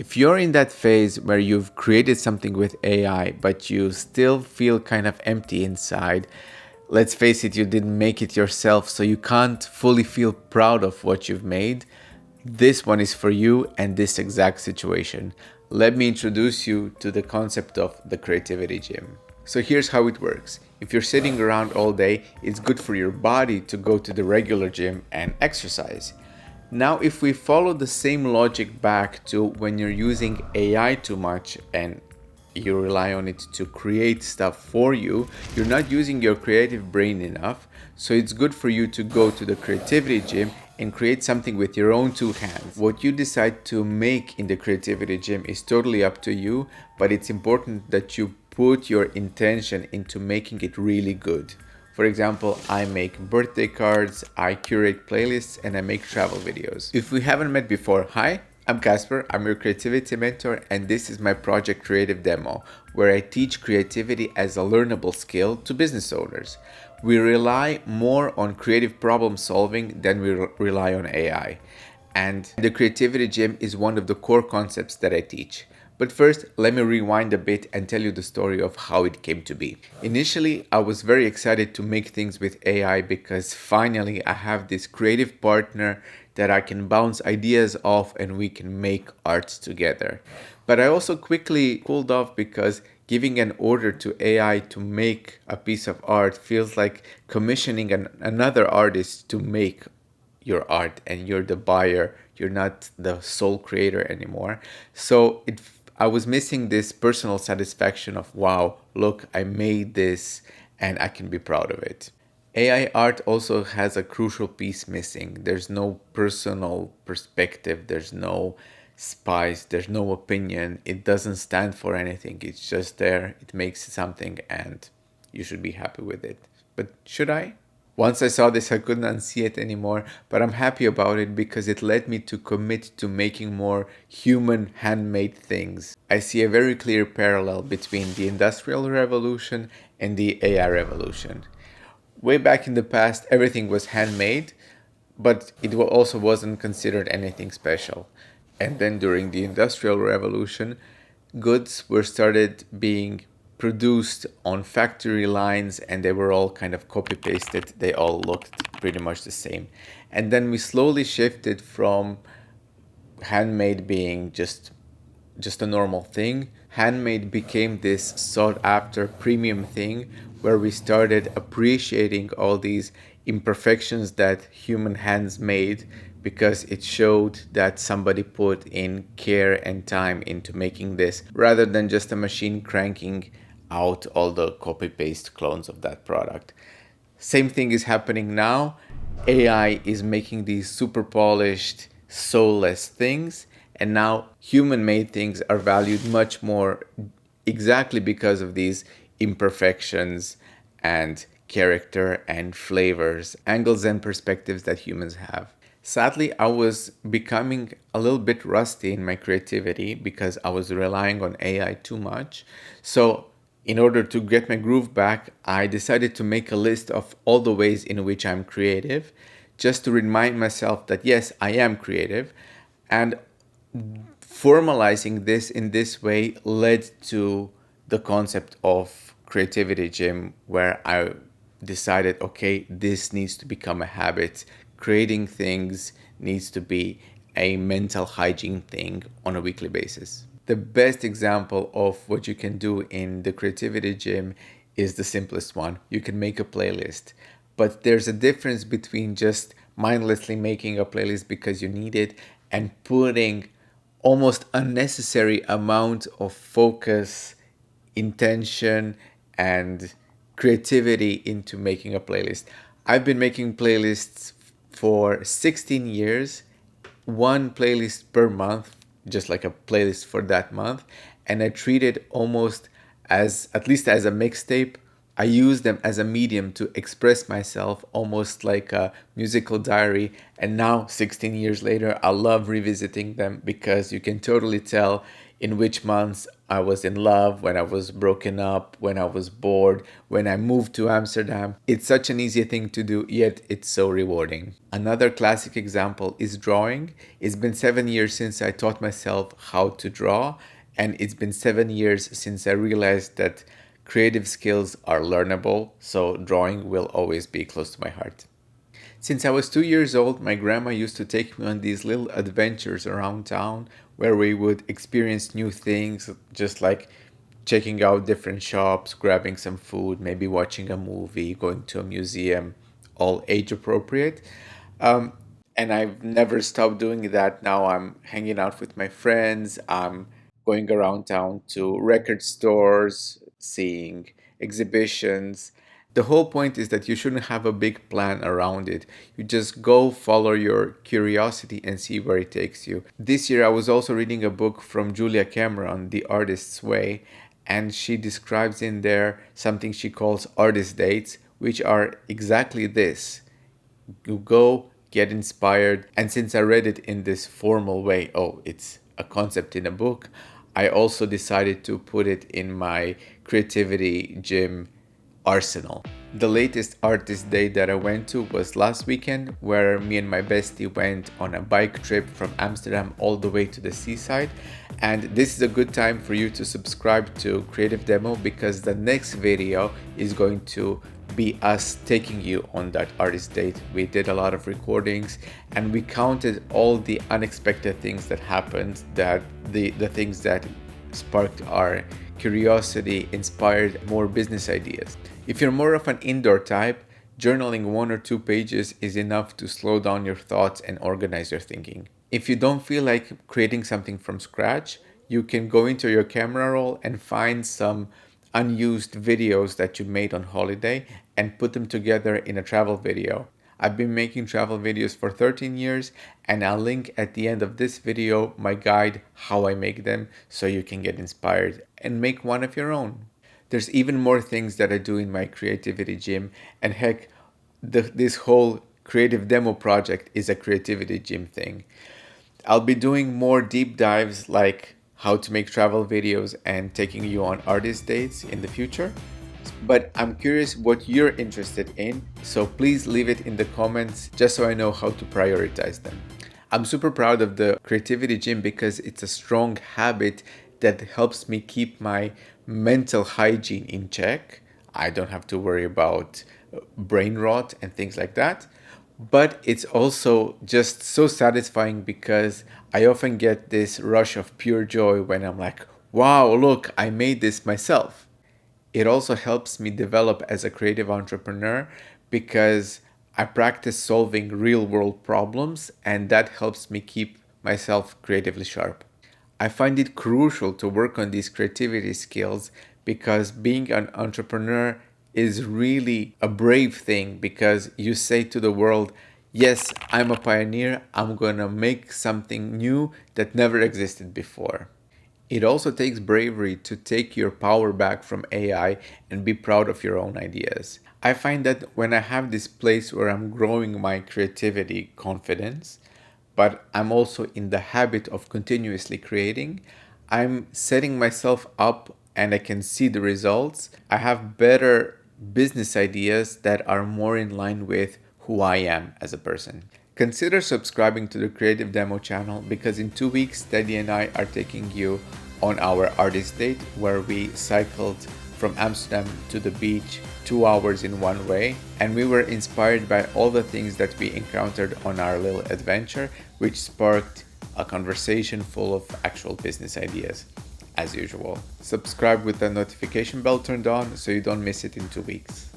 If you're in that phase where you've created something with AI, but you still feel kind of empty inside, let's face it, you didn't make it yourself, so you can't fully feel proud of what you've made, this one is for you and this exact situation. Let me introduce you to the concept of the creativity gym. So here's how it works. If you're sitting around all day, it's good for your body to go to the regular gym and exercise. Now, if we follow the same logic back to when you're using AI too much and you rely on it to create stuff for you, you're not using your creative brain enough. So it's good for you to go to the creativity gym and create something with your own two hands. What you decide to make in the creativity gym is totally up to you, but it's important that you put your intention into making it really good. For example, I make birthday cards, I curate playlists, and I make travel videos. If we haven't met before, hi, I'm Casper, I'm your creativity mentor, and this is my project Creative Demo, where I teach creativity as a learnable skill to business owners. We rely more on creative problem solving than we rely on AI. And the creativity gym is one of the core concepts that I teach. But first, let me rewind a bit and tell you the story of how it came to be. Initially, I was very excited to make things with AI because finally I have this creative partner that I can bounce ideas off and we can make art together. But I also quickly cooled off because giving an order to AI to make a piece of art feels like commissioning another artist to make your art, and you're the buyer, you're not the sole creator anymore. So I was missing this personal satisfaction of, wow, look, I made this and I can be proud of it. AI art also has a crucial piece missing. There's no personal perspective, there's no spice, there's no opinion. It doesn't stand for anything. It's just there, it makes something, and you should be happy with it. But should I? Once I saw this, I couldn't unsee it anymore, but I'm happy about it because it led me to commit to making more human handmade things. I see a very clear parallel between the Industrial Revolution and the AI revolution. Way back in the past, everything was handmade, but it also wasn't considered anything special. And then during the Industrial Revolution, goods were started being produced on factory lines and they were all kind of copy pasted. They all looked pretty much the same. And then we slowly shifted from handmade being just a normal thing. Handmade became this sought after premium thing where we started appreciating all these imperfections that human hands made because it showed that somebody put in care and time into making this rather than just a machine cranking out all the copy paste clones of that product. Same thing is happening now. AI is making these super polished, soulless things, and now human-made things are valued much more exactly because of these imperfections and character and flavors, angles and perspectives that humans have. Sadly, I was becoming a little bit rusty in my creativity because I was relying on AI too much. So in order to get my groove back, I decided to make a list of all the ways in which I'm creative, just to remind myself that yes, I am creative. And formalizing this in this way led to the concept of creativity gym, where I decided, okay, this needs to become a habit. Creating things needs to be a mental hygiene thing on a weekly basis. The best example of what you can do in the creativity gym is the simplest one. You can make a playlist, but there's a difference between just mindlessly making a playlist because you need it and putting almost unnecessary amount of focus, intention, and creativity into making a playlist. I've been making playlists for 16 years, one playlist per month, just like a playlist for that month, and I treat it almost as, at least as a mixtape. I use them as a medium to express myself, almost like a musical diary. And now, 16 years later, I love revisiting them because you can totally tell in which months I was in love, when I was broken up, when I was bored, when I moved to Amsterdam. It's such an easy thing to do, yet it's so rewarding. Another classic example is drawing. It's been 7 years since I taught myself how to draw, and it's been 7 years since I realized that creative skills are learnable, so drawing will always be close to my heart. Since I was 2 years old, my grandma used to take me on these little adventures around town where we would experience new things, just like checking out different shops, grabbing some food, maybe watching a movie, going to a museum, all age appropriate. Um, and I've never stopped doing that. Now I'm hanging out with my friends. I'm going around town to record stores, seeing exhibitions. The whole point is that you shouldn't have a big plan around it. You just go follow your curiosity and see where it takes you. This year, I was also reading a book from Julia Cameron, The Artist's Way, and she describes in there something she calls artist dates, which are exactly this. You go, get inspired, and since I read it in this formal way, oh, it's a concept in a book, I also decided to put it in my creativity gym arsenal. The latest artist day that I went to was last weekend, where me and my bestie went on a bike trip from Amsterdam all the way to the seaside. And this is a good time for you to subscribe to Creative Demo because the next video is going to be us taking you on that artist date. We did a lot of recordings and we counted all the unexpected things that happened, that the things that sparked our curiosity, inspired more business ideas. If you're more of an indoor type, journaling 1 or 2 pages is enough to slow down your thoughts and organize your thinking. If you don't feel like creating something from scratch, you can go into your camera roll and find some unused videos that you made on holiday and put them together in a travel video. I've been making travel videos for 13 years and I'll link at the end of this video my guide how I make them so you can get inspired and make one of your own. There's even more things that I do in my creativity gym, and heck, this whole creative demo project is a creativity gym thing. I'll be doing more deep dives like how to make travel videos and taking you on artist dates in the future. But I'm curious what you're interested in, so please leave it in the comments just so I know how to prioritize them. I'm super proud of the creativity gym because it's a strong habit that helps me keep my mental hygiene in check. I don't have to worry about brain rot and things like that. But it's also just so satisfying because I often get this rush of pure joy when I'm like, wow, look, I made this myself. It also helps me develop as a creative entrepreneur because I practice solving real world problems and that helps me keep myself creatively sharp. I find it crucial to work on these creativity skills because being an entrepreneur is really a brave thing because you say to the world, yes, I'm a pioneer, I'm gonna make something new that never existed before. It also takes bravery to take your power back from AI and be proud of your own ideas. I find that when I have this place where I'm growing my creativity confidence, but I'm also in the habit of continuously creating, I'm setting myself up and I can see the results. I have better business ideas that are more in line with who I am as a person. Consider subscribing to the Creative Demo channel because in 2 weeks, Teddy and I are taking you on our artist date where we cycled from Amsterdam to the beach 2 hours in one way, and we were inspired by all the things that we encountered on our little adventure, which sparked a conversation full of actual business ideas. As usual, subscribe with the notification bell turned on so you don't miss it in 2 weeks.